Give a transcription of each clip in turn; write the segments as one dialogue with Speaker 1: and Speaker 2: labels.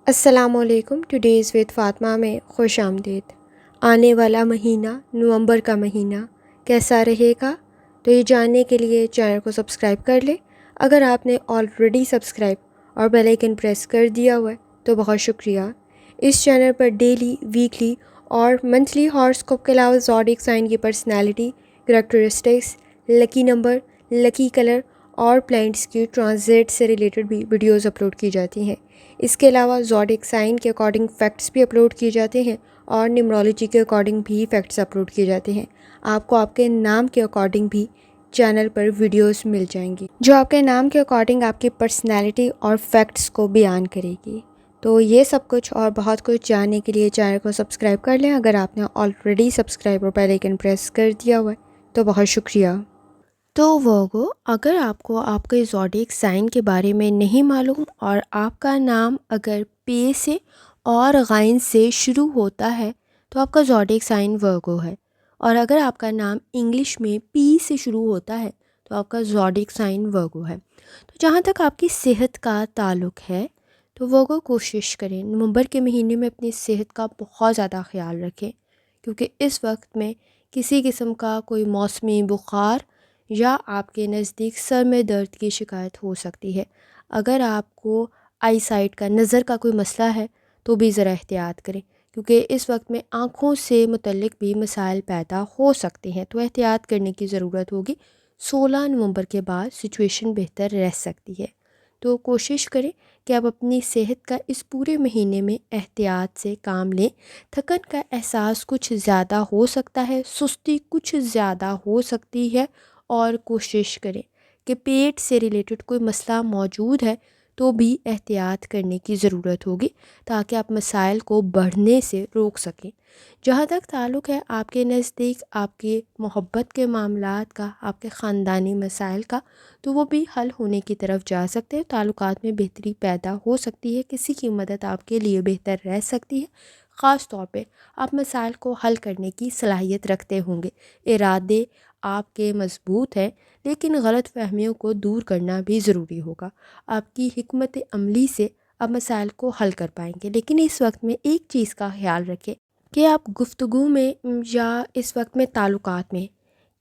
Speaker 1: السلام علیکم. Today's with Fatima میں خوش آمدید. آنے والا مہینہ نومبر کا مہینہ کیسا رہے گا؟ تو یہ جاننے کے لیے چینل کو سبسکرائب کر لیں. اگر آپ نے آلریڈی سبسکرائب اور بیل آئیکن پریس کر دیا ہوا ہے تو بہت شکریہ. اس چینل پر ڈیلی، ویکلی اور منتھلی ہاراسکوپ کے علاوہ زوڈیک سائن کی پرسنالٹی، کریکٹرسٹکس، لکی نمبر، لکی کلر اور پلانٹس کی ٹرانزٹ سے ریلیٹڈ بھی ویڈیوز اپلوڈ کی جاتی ہیں. اس کے علاوہ زوڈیک سائن کے اکارڈنگ فیکٹس بھی اپلوڈ کیے جاتے ہیں اور نیمرولوجی کے اکارڈنگ بھی فیکٹس اپلوڈ کیے جاتے ہیں. آپ کو آپ کے نام کے اکارڈنگ بھی چینل پر ویڈیوز مل جائیں گی جو آپ کے نام کے اکارڈنگ آپ کی پرسنالٹی اور فیکٹس کو بیان کرے گی. تو یہ سب کچھ اور بہت کچھ جاننے کے لیے چینل کو سبسکرائب کر لیں. اگر آپ نے آلریڈی سبسکرائب اور بیل آئیکن پریس کر دیا ہوا ہے تو بہت شکریہ. تو ووگو، اگر آپ کو آپ کے زوڈیک سائن کے بارے میں نہیں معلوم اور آپ کا نام اگر پے سے اور غائن سے شروع ہوتا ہے تو آپ کا زوڈیک سائن ورگو ہے، اور اگر آپ کا نام انگلش میں پی سے شروع ہوتا ہے تو آپ کا زوڈیک سائن ورگو ہے. تو جہاں تک آپ کی صحت کا تعلق ہے تو ووگو کوشش کریں نومبر کے مہینے میں اپنی صحت کا بہت زیادہ خیال رکھیں، کیونکہ اس وقت میں کسی قسم کا کوئی موسمی بخار یا آپ کے نزدیک سر میں درد کی شکایت ہو سکتی ہے. اگر آپ کو آئی سائٹ کا، نظر کا کوئی مسئلہ ہے تو بھی ذرا احتیاط کریں، کیونکہ اس وقت میں آنکھوں سے متعلق بھی مسائل پیدا ہو سکتے ہیں، تو احتیاط کرنے کی ضرورت ہوگی. 16 نومبر کے بعد سچویشن بہتر رہ سکتی ہے. تو کوشش کریں کہ آپ اپنی صحت کا اس پورے مہینے میں احتیاط سے کام لیں. تھکن کا احساس کچھ زیادہ ہو سکتا ہے، سستی کچھ زیادہ ہو سکتی ہے، اور کوشش کریں کہ پیٹ سے ریلیٹڈ کوئی مسئلہ موجود ہے تو بھی احتیاط کرنے کی ضرورت ہوگی تاکہ آپ مسائل کو بڑھنے سے روک سکیں. جہاں تک تعلق ہے آپ کے نزدیک آپ کے محبت کے معاملات کا، آپ کے خاندانی مسائل کا، تو وہ بھی حل ہونے کی طرف جا سکتے ہیں. تعلقات میں بہتری پیدا ہو سکتی ہے، کسی کی مدد آپ کے لیے بہتر رہ سکتی ہے. خاص طور پہ آپ مسائل کو حل کرنے کی صلاحیت رکھتے ہوں گے. ارادے آپ کے مضبوط ہیں، لیکن غلط فہمیوں کو دور کرنا بھی ضروری ہوگا. آپ کی حکمت عملی سے آپ مسائل کو حل کر پائیں گے. لیکن اس وقت میں ایک چیز کا خیال رکھیں کہ آپ گفتگو میں یا اس وقت میں تعلقات میں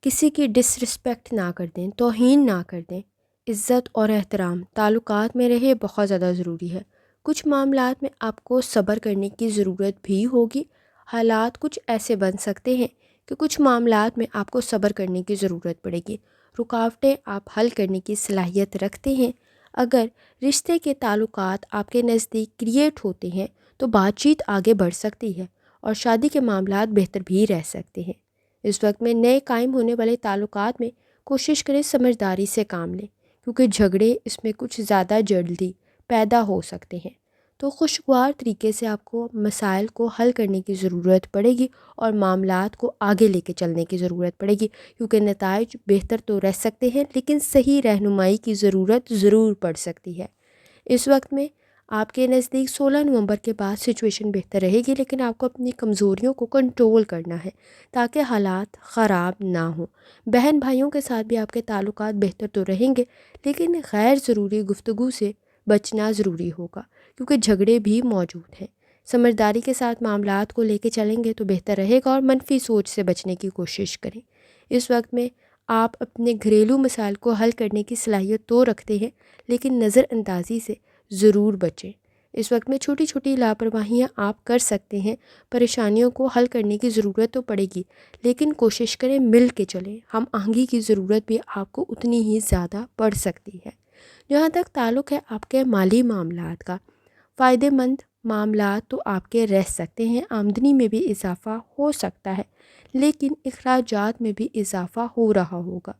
Speaker 1: کسی کی ڈس رسپیکٹ نہ کر دیں، توہین نہ کر دیں. عزت اور احترام تعلقات میں رہے بہت زیادہ ضروری ہے. کچھ معاملات میں آپ کو صبر کرنے کی ضرورت بھی ہوگی. حالات کچھ ایسے بن سکتے ہیں کہ کچھ معاملات میں آپ کو صبر کرنے کی ضرورت پڑے گی. رکاوٹیں آپ حل کرنے کی صلاحیت رکھتے ہیں. اگر رشتے کے تعلقات آپ کے نزدیک کریٹ ہوتے ہیں تو بات چیت آگے بڑھ سکتی ہے اور شادی کے معاملات بہتر بھی رہ سکتے ہیں. اس وقت میں نئے قائم ہونے والے تعلقات میں کوشش کریں سمجھداری سے کام لیں، کیونکہ جھگڑے اس میں کچھ زیادہ جلدی پیدا ہو سکتے ہیں. تو خوشگوار طریقے سے آپ کو مسائل کو حل کرنے کی ضرورت پڑے گی اور معاملات کو آگے لے کے چلنے کی ضرورت پڑے گی، کیونکہ نتائج بہتر تو رہ سکتے ہیں لیکن صحیح رہنمائی کی ضرورت ضرور پڑ سکتی ہے. اس وقت میں آپ کے نزدیک 16 نومبر کے بعد سچویشن بہتر رہے گی، لیکن آپ کو اپنی کمزوریوں کو کنٹرول کرنا ہے تاکہ حالات خراب نہ ہوں. بہن بھائیوں کے ساتھ بھی آپ کے تعلقات بہتر تو رہیں گے، لیکن غیر ضروری گفتگو سے بچنا ضروری ہوگا، کیونکہ جھگڑے بھی موجود ہیں. سمجھداری کے ساتھ معاملات کو لے کے چلیں گے تو بہتر رہے گا، اور منفی سوچ سے بچنے کی کوشش کریں. اس وقت میں آپ اپنے گھریلو مسائل کو حل کرنے کی صلاحیت تو رکھتے ہیں، لیکن نظر اندازی سے ضرور بچیں. اس وقت میں چھوٹی چھوٹی لاپرواہیاں آپ کر سکتے ہیں. پریشانیوں کو حل کرنے کی ضرورت تو پڑے گی، لیکن کوشش کریں مل کے چلیں. ہم آہنگی کی ضرورت بھی آپ کو اتنی ہی زیادہ پڑ سکتی ہے. جہاں تک تعلق ہے آپ کے مالی معاملات کا، فائدہ مند معاملات تو آپ کے رہ سکتے ہیں. آمدنی میں بھی اضافہ ہو سکتا ہے، لیکن اخراجات میں بھی اضافہ ہو رہا ہوگا.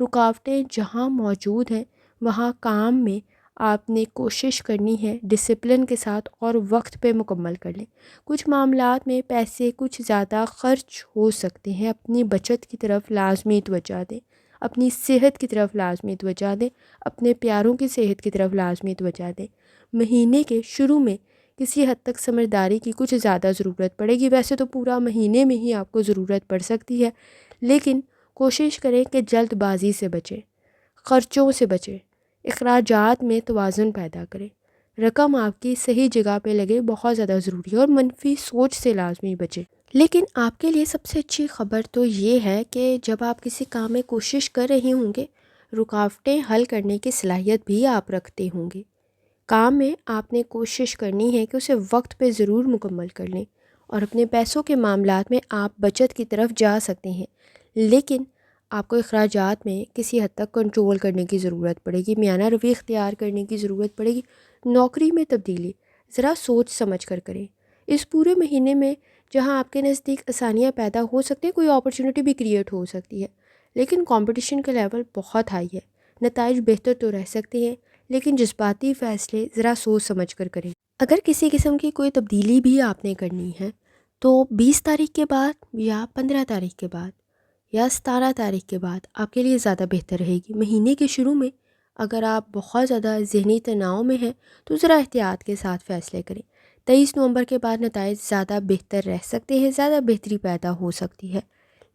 Speaker 1: رکاوٹیں جہاں موجود ہیں وہاں کام میں آپ نے کوشش کرنی ہے ڈسپلن کے ساتھ اور وقت پہ مکمل کر لیں. کچھ معاملات میں پیسے کچھ زیادہ خرچ ہو سکتے ہیں. اپنی بچت کی طرف لازمی توجہ دیں، اپنی صحت کی طرف لازمی توجہ دیں، اپنے پیاروں کی صحت کی طرف لازمی توجہ دیں. مہینے کے شروع میں کسی حد تک سمجھداری کی کچھ زیادہ ضرورت پڑے گی. ویسے تو پورا مہینے میں ہی آپ کو ضرورت پڑ سکتی ہے، لیکن کوشش کریں کہ جلد بازی سے بچیں، خرچوں سے بچیں، اخراجات میں توازن پیدا کریں. رقم آپ کی صحیح جگہ پہ لگے بہت زیادہ ضروری ہے، اور منفی سوچ سے لازمی بچے۔ لیکن آپ کے لیے سب سے اچھی خبر تو یہ ہے کہ جب آپ کسی کام میں کوشش کر رہے ہوں گے، رکاوٹیں حل کرنے کی صلاحیت بھی آپ رکھتے ہوں گے۔ کام میں آپ نے کوشش کرنی ہے کہ اسے وقت پہ ضرور مکمل کر لیں، اور اپنے پیسوں کے معاملات میں آپ بچت کی طرف جا سکتے ہیں، لیکن آپ کو اخراجات میں کسی حد تک کنٹرول کرنے کی ضرورت پڑے گی، میانہ روی اختیار کرنے کی ضرورت پڑے گی۔ نوکری میں تبدیلی ذرا سوچ سمجھ کر کریں۔ اس پورے مہینے میں جہاں آپ کے نزدیک آسانیاں پیدا ہو سکتی ہیں، کوئی اپرچونٹی بھی کریٹ ہو سکتی ہے، لیکن کمپٹیشن کا لیول بہت ہائی ہے۔ نتائج بہتر تو رہ سکتے ہیں، لیکن جذباتی فیصلے ذرا سوچ سمجھ کر کریں۔ اگر کسی قسم کی کوئی تبدیلی بھی آپ نے کرنی ہے تو 20 تاریخ کے بعد یا 15 تاریخ کے بعد یا 17 تاریخ کے بعد آپ کے لیے زیادہ بہتر رہے گی۔ مہینے کے شروع میں اگر آپ بہت زیادہ ذہنی تناؤ میں ہیں تو ذرا احتیاط کے ساتھ فیصلے کریں۔ 23 نومبر کے بعد نتائج زیادہ بہتر رہ سکتے ہیں، زیادہ بہتری پیدا ہو سکتی ہے،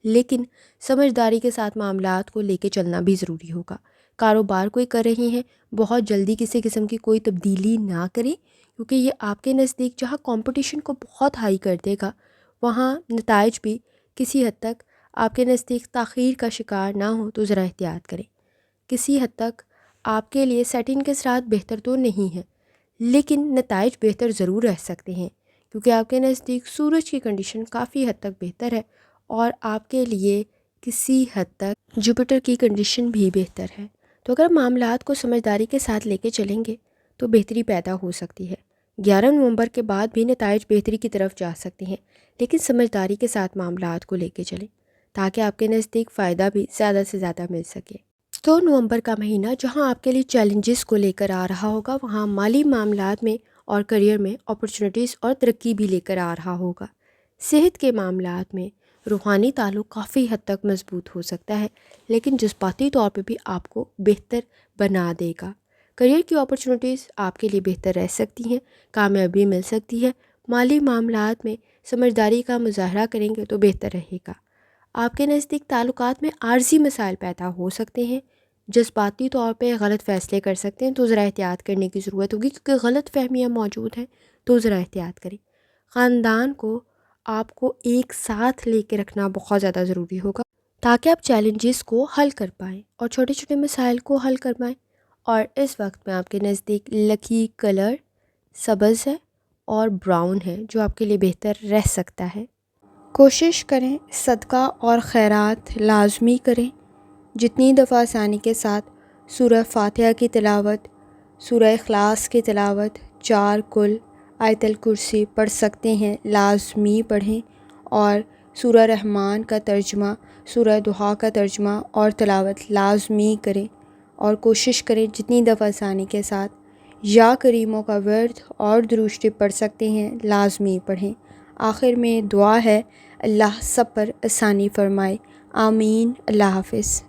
Speaker 1: لیکن سمجھداری کے ساتھ معاملات کو لے کے چلنا بھی ضروری ہوگا۔ کاروبار کوئی کر رہے ہیں، بہت جلدی کسی قسم کی کوئی تبدیلی نہ کریں، کیونکہ یہ آپ کے نزدیک جہاں کمپٹیشن کو بہت ہائی کر دے گا، وہاں نتائج بھی کسی حد تک آپ کے نزدیک تاخیر کا شکار نہ ہو، تو ذرا احتیاط کریں۔ کسی حد تک آپ کے لیے سیٹنگ کے ساتھ بہتر تو نہیں ہے، لیکن نتائج بہتر ضرور رہ سکتے ہیں، کیونکہ آپ کے نزدیک سورج کی کنڈیشن کافی حد تک بہتر ہے، اور آپ کے لیے کسی حد تک جوپیٹر کی کنڈیشن بھی بہتر ہے۔ تو اگر معاملات کو سمجھداری کے ساتھ لے کے چلیں گے تو بہتری پیدا ہو سکتی ہے۔ 11 نومبر کے بعد بھی نتائج بہتری کی طرف جا سکتے ہیں، لیکن سمجھداری کے ساتھ معاملات کو لے کے چلیں تاکہ آپ کے نزدیک فائدہ بھی زیادہ سے زیادہ مل سکے۔ 2 نومبر کا مہینہ جہاں آپ کے لیے چیلنجز کو لے کر آ رہا ہوگا، وہاں مالی معاملات میں اور کریئر میں اپرچونٹیز اور ترقی بھی لے کر آ رہا ہوگا۔ صحت کے معاملات میں روحانی تعلق کافی حد تک مضبوط ہو سکتا ہے، لیکن جذباتی طور پہ بھی آپ کو بہتر بنا دے گا۔ کریئر کی اپرچونٹیز آپ کے لیے بہتر رہ سکتی ہیں، کامیابی مل سکتی ہے۔ مالی معاملات میں سمجھداری کا مظاہرہ کریں گے تو بہتر رہے گا۔ آپ کے نزدیک تعلقات میں عارضی مسائل پیدا ہو سکتے ہیں، جذباتی طور پہ غلط فیصلے کر سکتے ہیں، تو ذرا احتیاط کرنے کی ضرورت ہوگی، کیونکہ غلط فہمیاں موجود ہیں، تو ذرا احتیاط کریں۔ خاندان کو آپ کو ایک ساتھ لے کے رکھنا بہت زیادہ ضروری ہوگا تاکہ آپ چیلنجز کو حل کر پائیں اور چھوٹے چھوٹے مسائل کو حل کر پائیں۔ اور اس وقت میں آپ کے نزدیک لکی کلر سبز ہے اور براؤن ہے، جو آپ کے لیے بہتر رہ سکتا ہے۔ کوشش کریں صدقہ اور خیرات لازمی کریں۔ جتنی دفعہ آسانی کے ساتھ سورہ فاتحہ کی تلاوت، سورہ اخلاص کی تلاوت، 4 کل، آیت الکرسی پڑھ سکتے ہیں لازمی پڑھیں، اور سورہ رحمان کا ترجمہ، سورہ دعا کا ترجمہ اور تلاوت لازمی کریں، اور کوشش کریں جتنی دفعہ آسانی کے ساتھ یا کریموں کا ورد اور درود شریف پڑھ سکتے ہیں لازمی پڑھیں۔ آخر میں دعا ہے، اللہ سب پر آسانی فرمائے، آمین۔ اللہ حافظ۔